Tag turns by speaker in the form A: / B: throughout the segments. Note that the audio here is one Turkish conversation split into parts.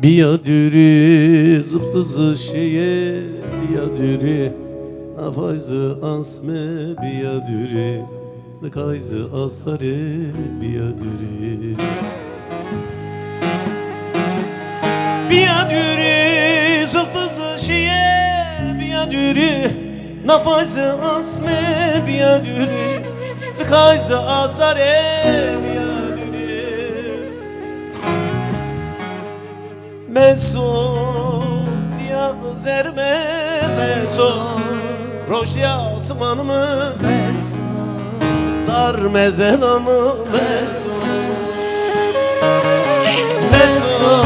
A: Biadürü zıftızı şeye biadürü afayzı asme biadürü kayzı asları biadürü biadürü zıftızı şeye biadürü nafayzı asme biadürü kayzı asları biadürü Meso ya zerme meso Roşya atmanımı meso Dar mezenamı meso Meso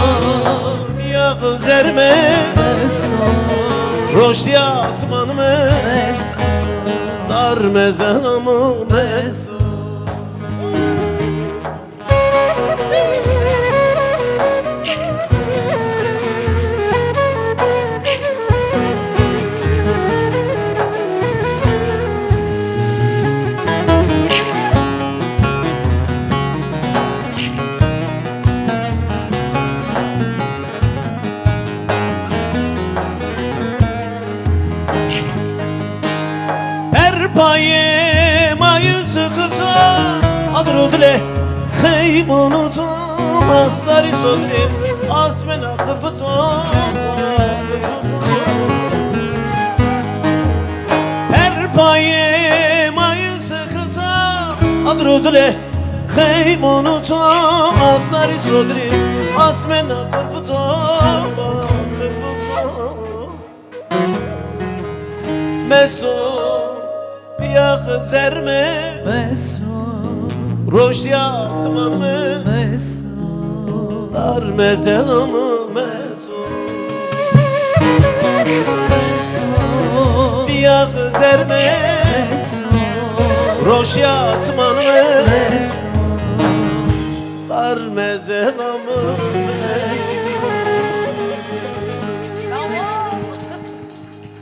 A: ya zerme meso Roşya atmanımı meso Dar mezenamı meso Paye mayı sıkıta adrudle khaymunutum asari sodrim asmena kıfıtum Her paye mayı sıkıta adrudle khaymunutum asari sodrim asmena kıfıtum Meso ya zerme meso Roşya atmanımı meso Dar mezenamı meso Ya zerme meso Roşya atmanımı meso Dar mezenamı